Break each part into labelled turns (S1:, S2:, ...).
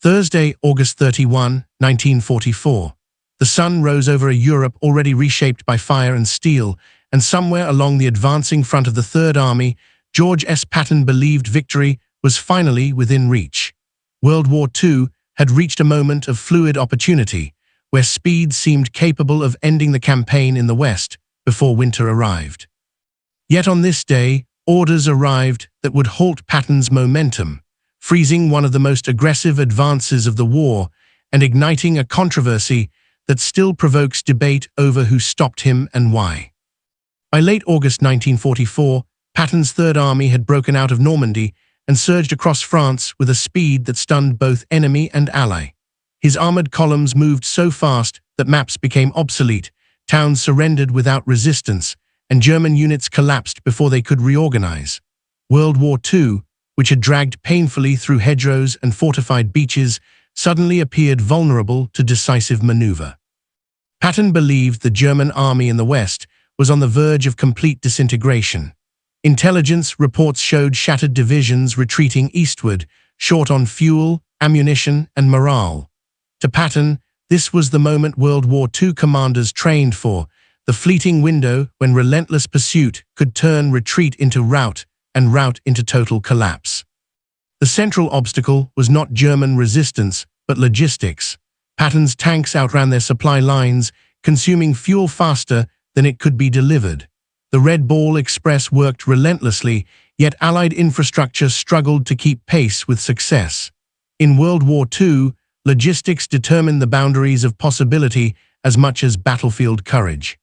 S1: Thursday, August 31, 1944. The sun rose over a Europe already reshaped by fire and steel, and somewhere along the advancing front of the Third Army, George S. Patton believed victory was finally within reach. World War II had reached a moment of fluid opportunity, where speed seemed capable of ending the campaign in the West before winter arrived. Yet on this day, orders arrived that would halt Patton's momentum, freezing one of the most aggressive advances of the war and igniting a controversy that still provokes debate over who stopped him and why. By late August 1944, Patton's Third Army had broken out of Normandy and surged across France with a speed that stunned both enemy and ally. His armored columns moved so fast that maps became obsolete, towns surrendered without resistance, and German units collapsed before they could reorganize. World War II, which had dragged painfully through hedgerows and fortified beaches, suddenly appeared vulnerable to decisive maneuver. Patton believed the German army in the West was on the verge of complete disintegration. Intelligence reports showed shattered divisions retreating eastward, short on fuel, ammunition, and morale. To Patton, this was the moment World War II commanders trained for, the fleeting window when relentless pursuit could turn retreat into rout and rout into total collapse. The central obstacle was not German resistance, but logistics. Patton's tanks outran their supply lines, consuming fuel faster than it could be delivered. The Red Ball Express worked relentlessly, yet Allied infrastructure struggled to keep pace with success. In World War II, logistics determined the boundaries of possibility as much as battlefield courage.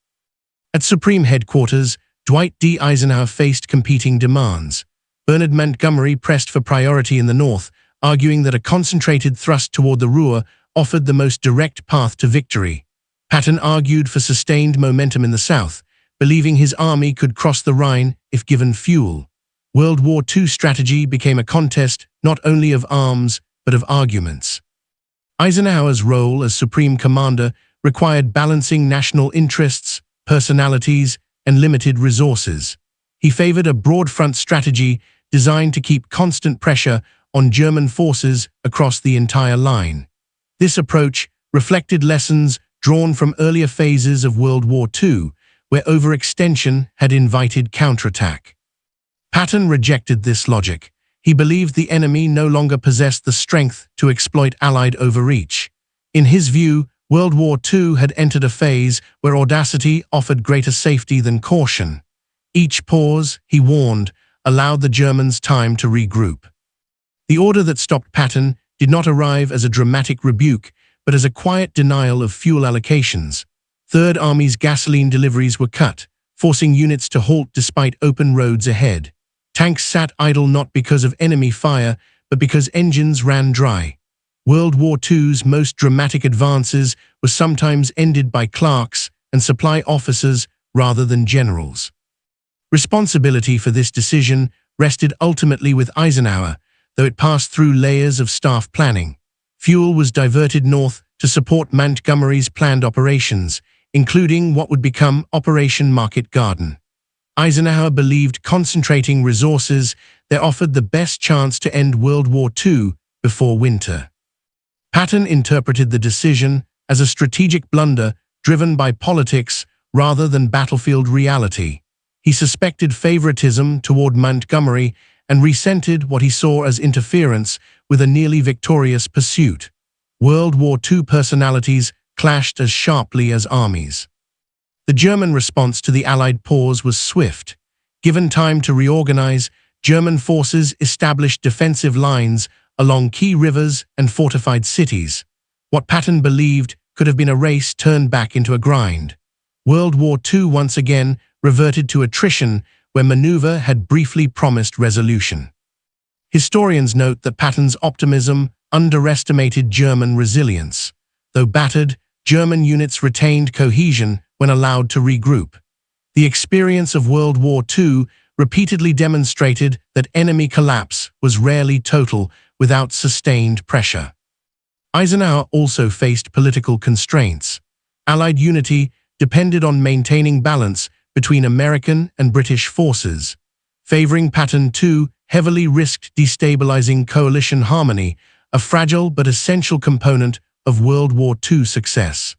S1: At Supreme Headquarters, Dwight D. Eisenhower faced competing demands. Bernard Montgomery pressed for priority in the north, arguing that a concentrated thrust toward the Ruhr offered the most direct path to victory. Patton argued for sustained momentum in the south, believing his army could cross the Rhine if given fuel. World War II strategy became a contest not only of arms, but of arguments. Eisenhower's role as Supreme Commander required balancing national interests, personalities, and limited resources. He favored a broad front strategy designed to keep constant pressure on German forces across the entire line. This approach reflected lessons drawn from earlier phases of World War II, where overextension had invited counterattack. Patton rejected this logic. He believed the enemy no longer possessed the strength to exploit Allied overreach. In his view, World War II had entered a phase where audacity offered greater safety than caution. Each pause, he warned, allowed the Germans time to regroup. The order that stopped Patton did not arrive as a dramatic rebuke, but as a quiet denial of fuel allocations. Third Army's gasoline deliveries were cut, forcing units to halt despite open roads ahead. Tanks sat idle not because of enemy fire, but because engines ran dry. World War II's most dramatic advances were sometimes ended by clerks and supply officers rather than generals. Responsibility for this decision rested ultimately with Eisenhower, though it passed through layers of staff planning. Fuel was diverted north to support Montgomery's planned operations, including what would become Operation Market Garden. Eisenhower believed concentrating resources there offered the best chance to end World War II before winter. Patton interpreted the decision as a strategic blunder driven by politics rather than battlefield reality. He suspected favoritism toward Montgomery and resented what he saw as interference with a nearly victorious pursuit. World War II personalities clashed as sharply as armies. The German response to the Allied pause was swift. Given time to reorganize, German forces established defensive lines along key rivers and fortified cities. What Patton believed could have been a race turned back into a grind. World War II once again reverted to attrition where maneuver had briefly promised resolution. Historians note that Patton's optimism underestimated German resilience. Though battered, German units retained cohesion when allowed to regroup. The experience of World War II repeatedly demonstrated that enemy collapse was rarely total without sustained pressure. Eisenhower also faced political constraints. Allied unity depended on maintaining balance between American and British forces. Favoring Patton too heavily risked destabilizing coalition harmony, a fragile but essential component of World War II success.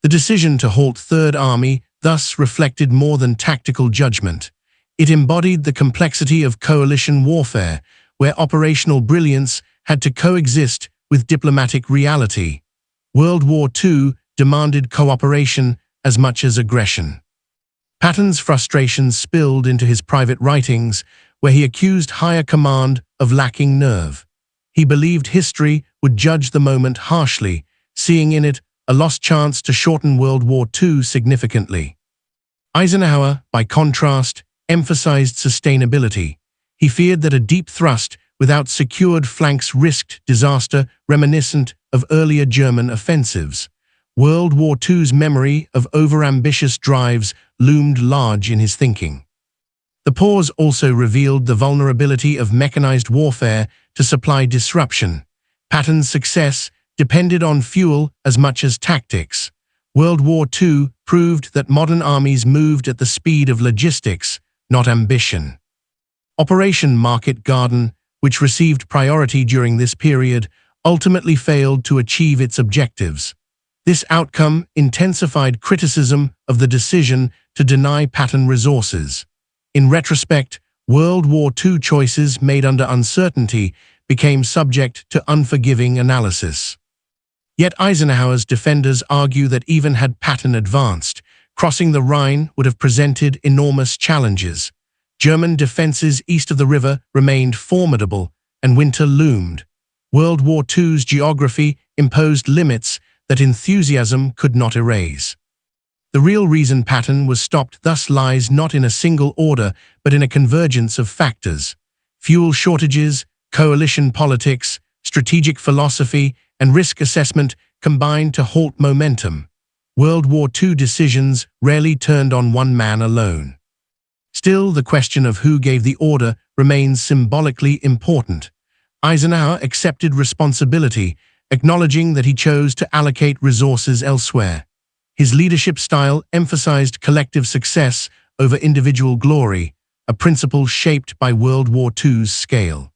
S1: The decision to halt Third Army thus reflected more than tactical judgment. It embodied the complexity of coalition warfare, where operational brilliance had to coexist with diplomatic reality. World War II demanded cooperation as much as aggression. Patton's frustrations spilled into his private writings, where he accused higher command of lacking nerve. He believed history would judge the moment harshly, seeing in it a lost chance to shorten World War II significantly. Eisenhower, by contrast, emphasized sustainability. He feared that a deep thrust without secured flanks risked disaster reminiscent of earlier German offensives. World War II's memory of overambitious drives loomed large in his thinking. The pause also revealed the vulnerability of mechanized warfare to supply disruption. Patton's success depended on fuel as much as tactics. World War II proved that modern armies moved at the speed of logistics, not ambition. Operation Market Garden, which received priority during this period, ultimately failed to achieve its objectives. This outcome intensified criticism of the decision to deny Patton resources. In retrospect, World War II choices made under uncertainty became subject to unforgiving analysis. Yet Eisenhower's defenders argue that even had Patton advanced, crossing the Rhine would have presented enormous challenges. German defenses east of the river remained formidable, and winter loomed. World War II's geography imposed limits that enthusiasm could not erase. The real reason Patton was stopped thus lies not in a single order, but in a convergence of factors. Fuel shortages, coalition politics, strategic philosophy, and risk assessment combined to halt momentum. World War II decisions rarely turned on one man alone. Still, the question of who gave the order remains symbolically important. Eisenhower accepted responsibility, acknowledging that he chose to allocate resources elsewhere. His leadership style emphasized collective success over individual glory, a principle shaped by World War II's scale.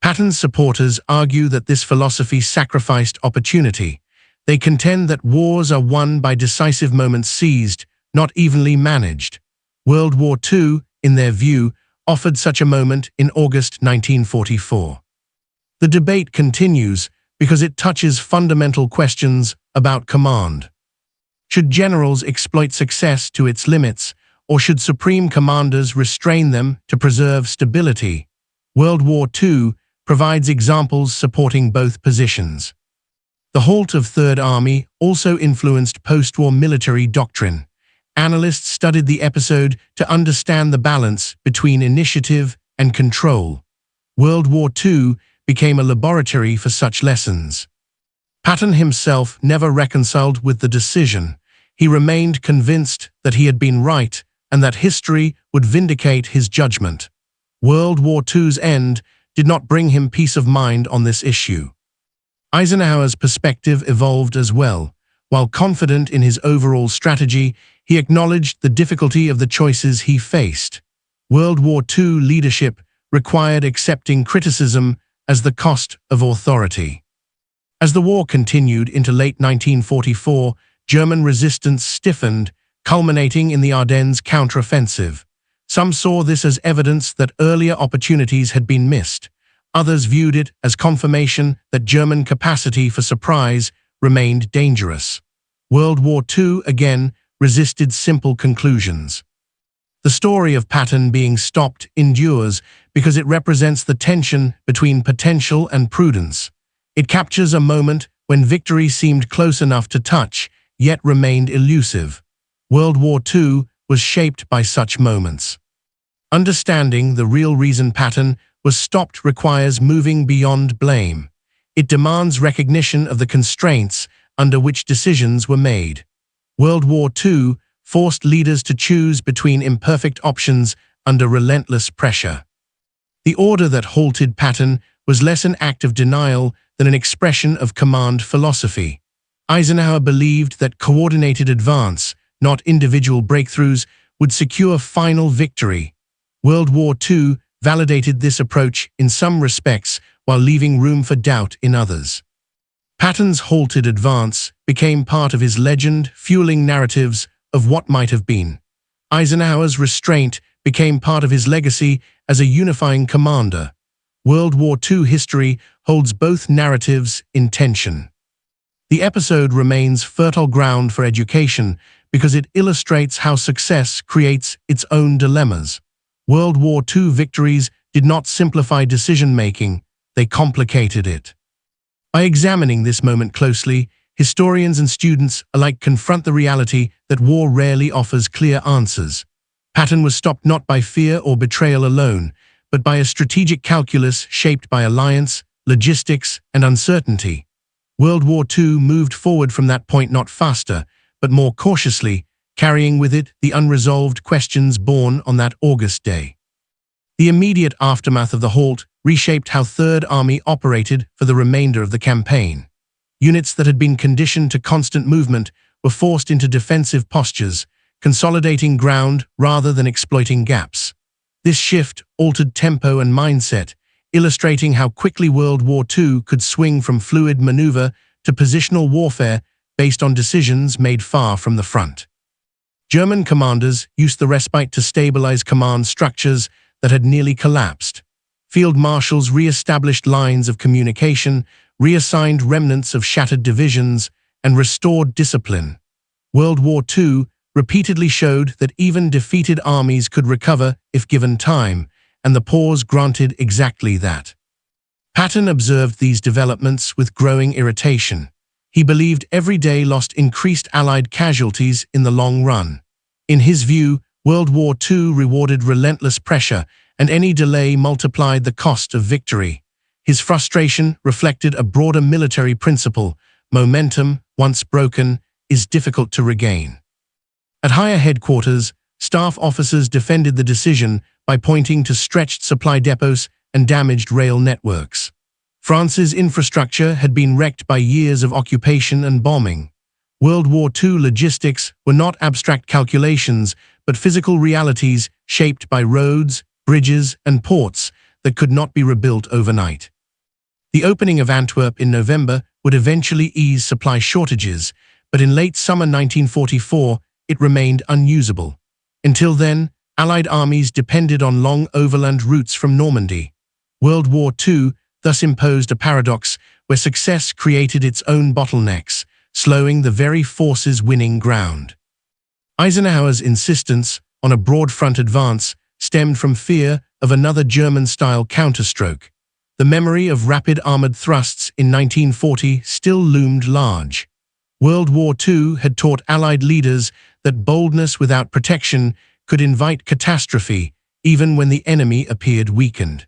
S1: Patton's supporters argue that this philosophy sacrificed opportunity. They contend that wars are won by decisive moments seized, not evenly managed. World War II, in their view, offered such a moment in August 1944. The debate continues because it touches fundamental questions about command. Should generals exploit success to its limits, or should supreme commanders restrain them to preserve stability? World War II provides examples supporting both positions. The halt of Third Army also influenced post-war military doctrine. Analysts studied the episode to understand the balance between initiative and control. World War II became a laboratory for such lessons. Patton himself never reconciled with the decision. He remained convinced that he had been right and that history would vindicate his judgment. World War II's end did not bring him peace of mind on this issue. Eisenhower's perspective evolved as well. While confident in his overall strategy, he acknowledged the difficulty of the choices he faced. World War II leadership required accepting criticism as the cost of authority. As the war continued into late 1944, German resistance stiffened, culminating in the Ardennes counteroffensive. Some saw this as evidence that earlier opportunities had been missed. Others viewed it as confirmation that German capacity for surprise remained dangerous. World War II again resisted simple conclusions. The story of Patton being stopped endures because it represents the tension between potential and prudence. It captures a moment when victory seemed close enough to touch, yet remained elusive. World War II was shaped by such moments. Understanding the real reason Patton was stopped requires moving beyond blame. It demands recognition of the constraints under which decisions were made. World War II forced leaders to choose between imperfect options under relentless pressure. The order that halted Patton was less an act of denial than an expression of command philosophy. Eisenhower believed that coordinated advance, not individual breakthroughs, would secure final victory. World War II validated this approach in some respects, while leaving room for doubt in others. Patton's halted advance became part of his legend, fueling narratives of what might have been. Eisenhower's restraint became part of his legacy as a unifying commander. World War II history holds both narratives in tension. The episode remains fertile ground for education because it illustrates how success creates its own dilemmas. World War II victories did not simplify decision-making, they complicated it. By examining this moment closely, historians and students alike confront the reality that war rarely offers clear answers. Patton was stopped not by fear or betrayal alone, but by a strategic calculus shaped by alliance, logistics, and uncertainty. World War II moved forward from that point not faster, but more cautiously, carrying with it the unresolved questions born on that August day. The immediate aftermath of the halt reshaped how Third Army operated for the remainder of the campaign. Units that had been conditioned to constant movement were forced into defensive postures, consolidating ground rather than exploiting gaps. This shift altered tempo and mindset, illustrating how quickly World War II could swing from fluid maneuver to positional warfare based on decisions made far from the front. German commanders used the respite to stabilize command structures that had nearly collapsed. Field marshals re-established lines of communication, reassigned remnants of shattered divisions, and restored discipline. World War II repeatedly showed that even defeated armies could recover if given time, and the pause granted exactly that. Patton observed these developments with growing irritation. He believed every day lost increased Allied casualties in the long run. In his view, World War II rewarded relentless pressure, and any delay multiplied the cost of victory. His frustration reflected a broader military principle: momentum, once broken, is difficult to regain. At higher headquarters, staff officers defended the decision by pointing to stretched supply depots and damaged rail networks. France's infrastructure had been wrecked by years of occupation and bombing. World War II logistics were not abstract calculations, but physical realities shaped by roads, bridges, and ports that could not be rebuilt overnight. The opening of Antwerp in November would eventually ease supply shortages, but in late summer 1944, it remained unusable. Until then, Allied armies depended on long overland routes from Normandy. World War II thus imposed a paradox where success created its own bottlenecks, slowing the very forces winning ground. Eisenhower's insistence on a broad front advance stemmed from fear of another German-style counterstroke. The memory of rapid armored thrusts in 1940 still loomed large. World War II had taught Allied leaders that boldness without protection could invite catastrophe, even when the enemy appeared weakened.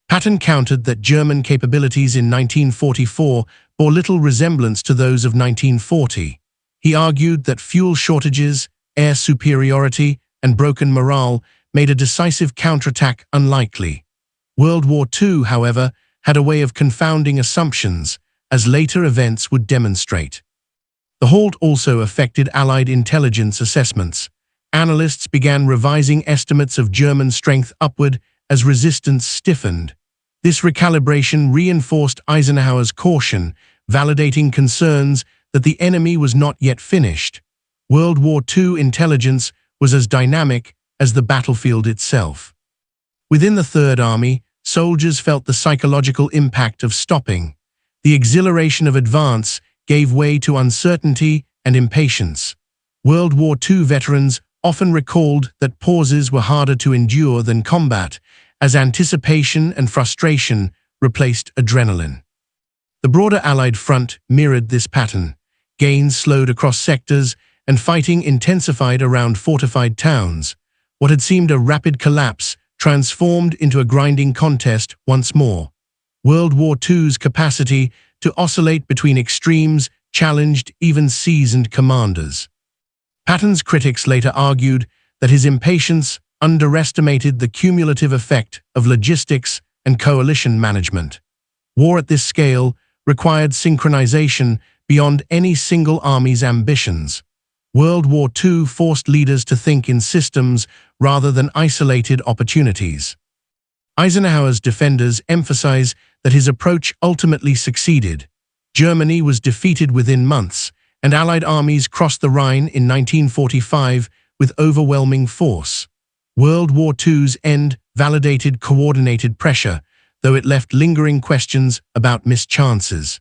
S1: Patton countered that German capabilities in 1944 bore little resemblance to those of 1940. He argued that fuel shortages, air superiority, and broken morale made a decisive counterattack unlikely. World War II, however, had a way of confounding assumptions, as later events would demonstrate. The halt also affected Allied intelligence assessments. Analysts began revising estimates of German strength upward as resistance stiffened. This recalibration reinforced Eisenhower's caution, validating concerns that the enemy was not yet finished. World War II intelligence was as dynamic as the battlefield itself. Within the Third Army, soldiers felt the psychological impact of stopping. The exhilaration of advance gave way to uncertainty and impatience. World War II veterans often recalled that pauses were harder to endure than combat, as anticipation and frustration replaced adrenaline. The broader Allied front mirrored this pattern. Gains slowed across sectors, and fighting intensified around fortified towns. What had seemed a rapid collapse transformed into a grinding contest once more. World War II's capacity to oscillate between extremes challenged even seasoned commanders. Patton's critics later argued that his impatience underestimated the cumulative effect of logistics and coalition management. War at this scale required synchronization beyond any single army's ambitions. World War II forced leaders to think in systems rather than isolated opportunities. Eisenhower's defenders emphasize that his approach ultimately succeeded. Germany was defeated within months, and Allied armies crossed the Rhine in 1945 with overwhelming force. World War II's end validated coordinated pressure, though it left lingering questions about missed chances.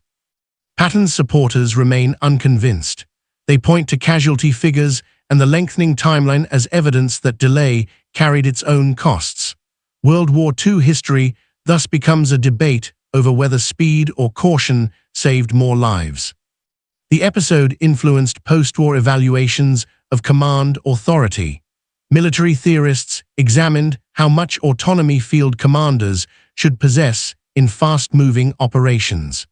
S1: Patton's supporters remain unconvinced. They point to casualty figures and the lengthening timeline as evidence that delay carried its own costs. World War II history thus becomes a debate over whether speed or caution saved more lives. The episode influenced post-war evaluations of command authority. Military theorists examined how much autonomy field commanders should possess in fast-moving operations.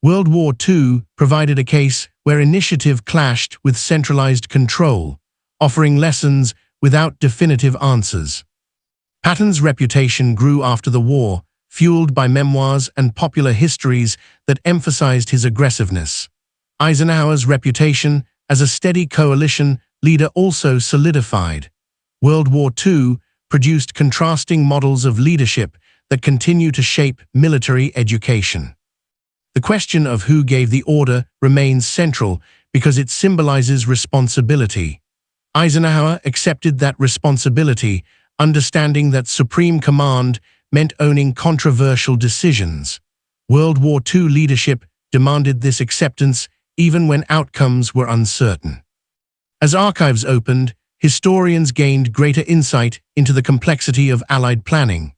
S1: World War II provided a case where initiative clashed with centralized control, offering lessons without definitive answers. Patton's reputation grew after the war, fueled by memoirs and popular histories that emphasized his aggressiveness. Eisenhower's reputation as a steady coalition leader also solidified. World War II produced contrasting models of leadership that continue to shape military education. The question of who gave the order remains central because it symbolizes responsibility. Eisenhower accepted that responsibility, understanding that supreme command meant owning controversial decisions. World War II leadership demanded this acceptance even when outcomes were uncertain. As archives opened, historians gained greater insight into the complexity of Allied planning.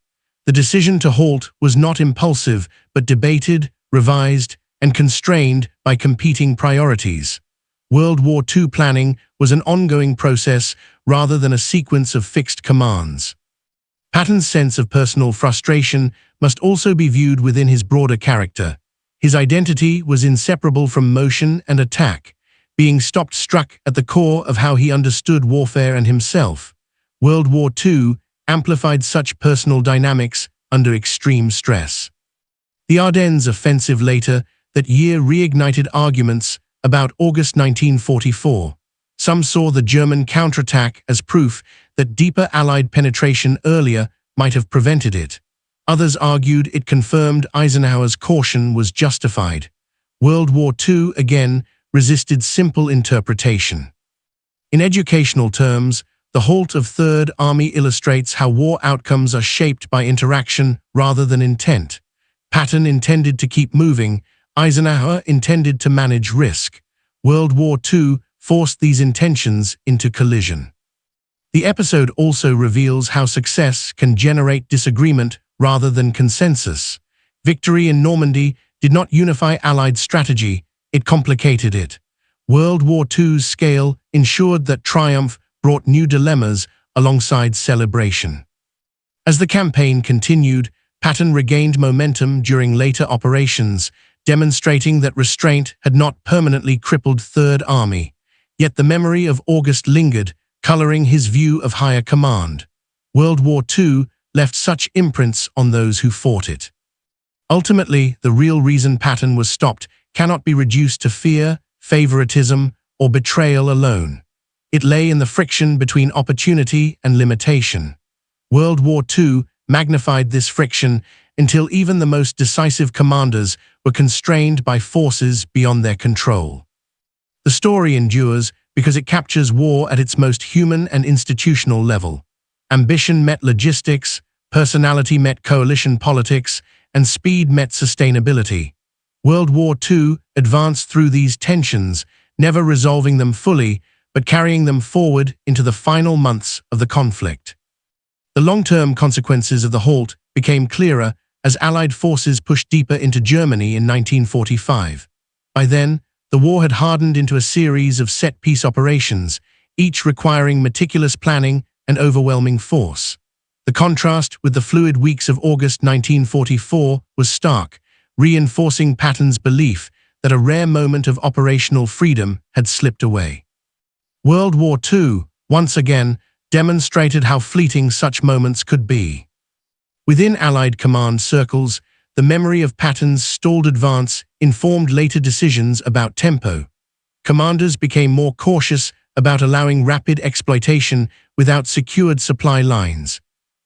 S1: The decision to halt was not impulsive, but debated, revised, and constrained by competing priorities. World War II planning was an ongoing process rather than a sequence of fixed commands. Patton's sense of personal frustration must also be viewed within his broader character. His identity was inseparable from motion and attack, being stopped struck at the core of how he understood warfare and himself. World War II amplified such personal dynamics under extreme stress. The Ardennes offensive later that year reignited arguments about August 1944. Some saw the German counterattack as proof that deeper Allied penetration earlier might have prevented it. Others argued it confirmed Eisenhower's caution was justified. World War II again resisted simple interpretation. In educational terms, the halt of Third Army illustrates how war outcomes are shaped by interaction rather than intent. Patton intended to keep moving, Eisenhower intended to manage risk. World War II forced these intentions into collision. The episode also reveals how success can generate disagreement rather than consensus. Victory in Normandy did not unify Allied strategy, it complicated it. World War II's scale ensured that triumph brought new dilemmas alongside celebration. As the campaign continued, Patton regained momentum during later operations, demonstrating that restraint had not permanently crippled Third Army. Yet the memory of August lingered, coloring his view of higher command. World War II left such imprints on those who fought it. Ultimately, the real reason Patton was stopped cannot be reduced to fear, favoritism, or betrayal alone. It lay in the friction between opportunity and limitation. World War II magnified this friction until even the most decisive commanders were constrained by forces beyond their control. The story endures because it captures war at its most human and institutional level. Ambition met logistics, personality met coalition politics, and speed met sustainability. World War II advanced through these tensions, never resolving them fully, but carrying them forward into the final months of the conflict. The long-term consequences of the halt became clearer as Allied forces pushed deeper into Germany in 1945. By then, the war had hardened into a series of set-piece operations, each requiring meticulous planning and overwhelming force. The contrast with the fluid weeks of August 1944 was stark, reinforcing Patton's belief that a rare moment of operational freedom had slipped away. World War II, once again, demonstrated how fleeting such moments could be. Within Allied command circles, the memory of Patton's stalled advance informed later decisions about tempo. Commanders became more cautious about allowing rapid exploitation without secured supply lines.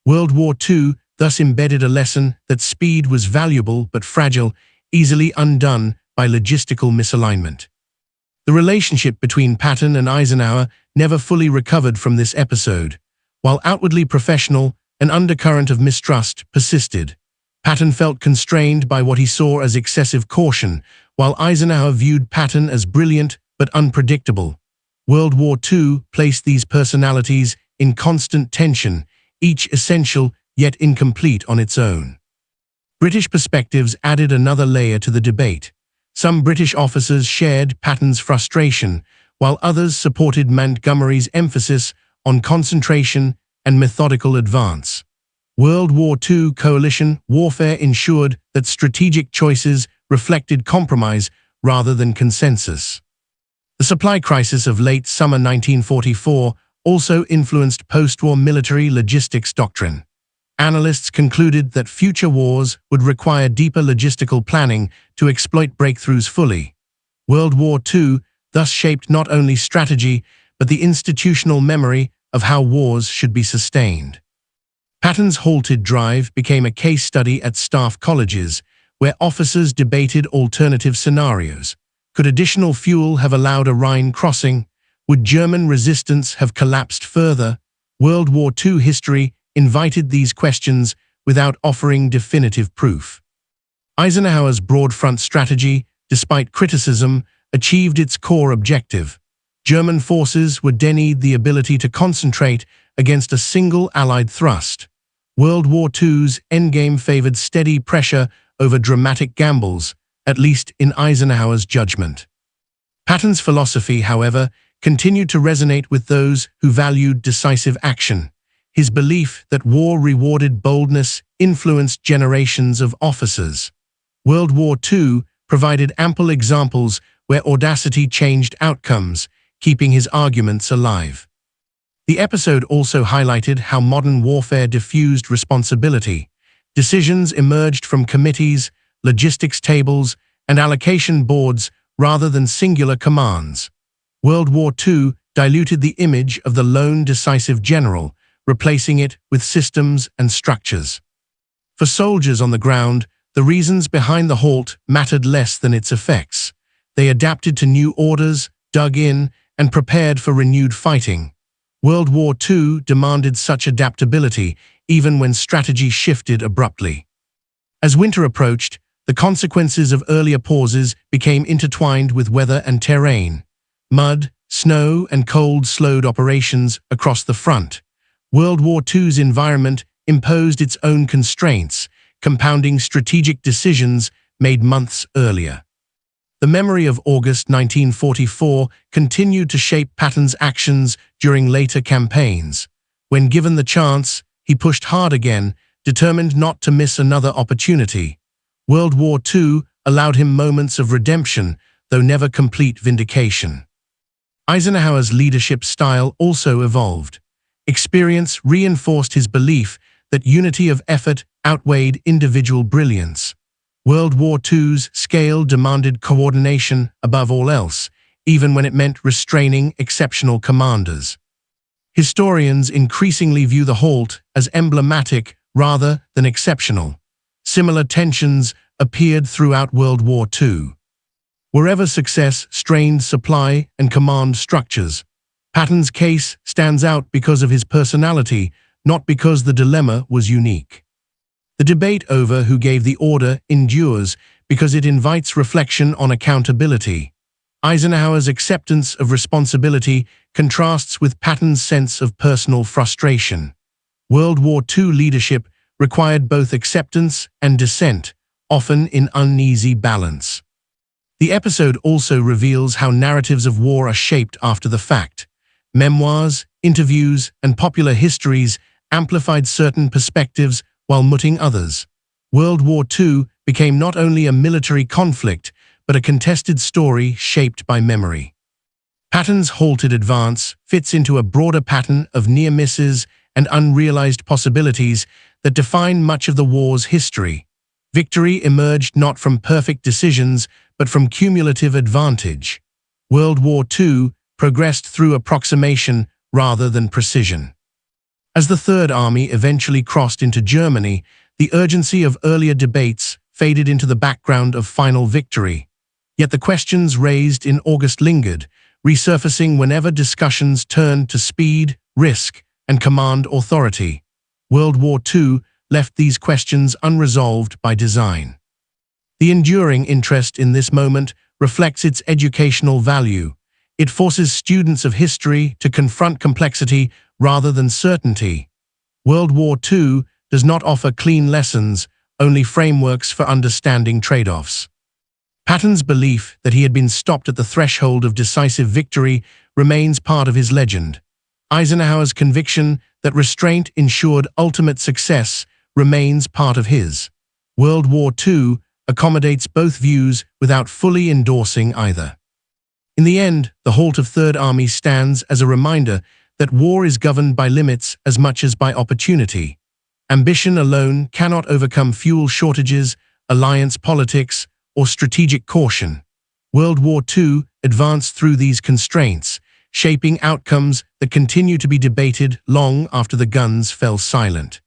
S1: World War II thus embedded a lesson that speed was valuable but fragile, easily undone by logistical misalignment. The relationship between Patton and Eisenhower never fully recovered from this episode. While outwardly professional, an undercurrent of mistrust persisted. Patton felt constrained by what he saw as excessive caution, while Eisenhower viewed Patton as brilliant but unpredictable. World War II placed these personalities in constant tension, each essential yet incomplete on its own. British perspectives added another layer to the debate. Some British officers shared Patton's frustration, while others supported Montgomery's emphasis on concentration and methodical advance. World War II coalition warfare ensured that strategic choices reflected compromise rather than consensus. The supply crisis of late summer 1944 also influenced post-war military logistics doctrine. Analysts concluded that future wars would require deeper logistical planning to exploit breakthroughs fully. World War II thus shaped not only strategy, but the institutional memory of how wars should be sustained. Patton's halted drive became a case study at staff colleges, where officers debated alternative scenarios. Could additional fuel have allowed a Rhine crossing? Would German resistance have collapsed further? World War II history invited these questions without offering definitive proof. Eisenhower's broad front strategy, despite criticism, achieved its core objective. German forces were denied the ability to concentrate against a single Allied thrust. World War II's endgame favored steady pressure over dramatic gambles, at least in Eisenhower's judgment. Patton's philosophy, however, continued to resonate with those who valued decisive action. His belief that war rewarded boldness influenced generations of officers. World War II provided ample examples where audacity changed outcomes, keeping his arguments alive. The episode also highlighted how modern warfare diffused responsibility. Decisions emerged from committees, logistics tables, and allocation boards rather than singular commands. World War II diluted the image of the lone decisive general, replacing it with systems and structures. For soldiers on the ground, the reasons behind the halt mattered less than its effects. They adapted to new orders, dug in, and prepared for renewed fighting. World War II demanded such adaptability, even when strategy shifted abruptly. As winter approached, the consequences of earlier pauses became intertwined with weather and terrain. Mud, snow, and cold slowed operations across the front. World War II's environment imposed its own constraints, compounding strategic decisions made months earlier. The memory of August 1944 continued to shape Patton's actions during later campaigns. When given the chance, he pushed hard again, determined not to miss another opportunity. World War II allowed him moments of redemption, though never complete vindication. Eisenhower's leadership style also evolved. Experience reinforced his belief that unity of effort outweighed individual brilliance. World War II's scale demanded coordination above all else, even when it meant restraining exceptional commanders. Historians increasingly view the halt as emblematic rather than exceptional. Similar tensions appeared throughout World War II. Wherever success strained supply and command structures, Patton's case stands out because of his personality, not because the dilemma was unique. The debate over who gave the order endures because it invites reflection on accountability. Eisenhower's acceptance of responsibility contrasts with Patton's sense of personal frustration. World War II leadership required both acceptance and dissent, often in uneasy balance. The episode also reveals how narratives of war are shaped after the fact. Memoirs, interviews, and popular histories amplified certain perspectives while muting others. World War II became not only a military conflict, but a contested story shaped by memory. Patton's halted advance fits into a broader pattern of near misses and unrealized possibilities that define much of the war's history. Victory emerged not from perfect decisions, but from cumulative advantage. World War II progressed through approximation rather than precision. As the Third Army eventually crossed into Germany, the urgency of earlier debates faded into the background of final victory. Yet the questions raised in August lingered, resurfacing whenever discussions turned to speed, risk, and command authority. World War II left these questions unresolved by design. The enduring interest in this moment reflects its educational value. It forces students of history to confront complexity rather than certainty. World War II does not offer clean lessons, only frameworks for understanding trade-offs. Patton's belief that he had been stopped at the threshold of decisive victory remains part of his legend. Eisenhower's conviction that restraint ensured ultimate success remains part of his. World War II accommodates both views without fully endorsing either. In the end, the halt of Third Army stands as a reminder that war is governed by limits as much as by opportunity. Ambition alone cannot overcome fuel shortages, alliance politics, or strategic caution. World War II advanced through these constraints, shaping outcomes that continue to be debated long after the guns fell silent.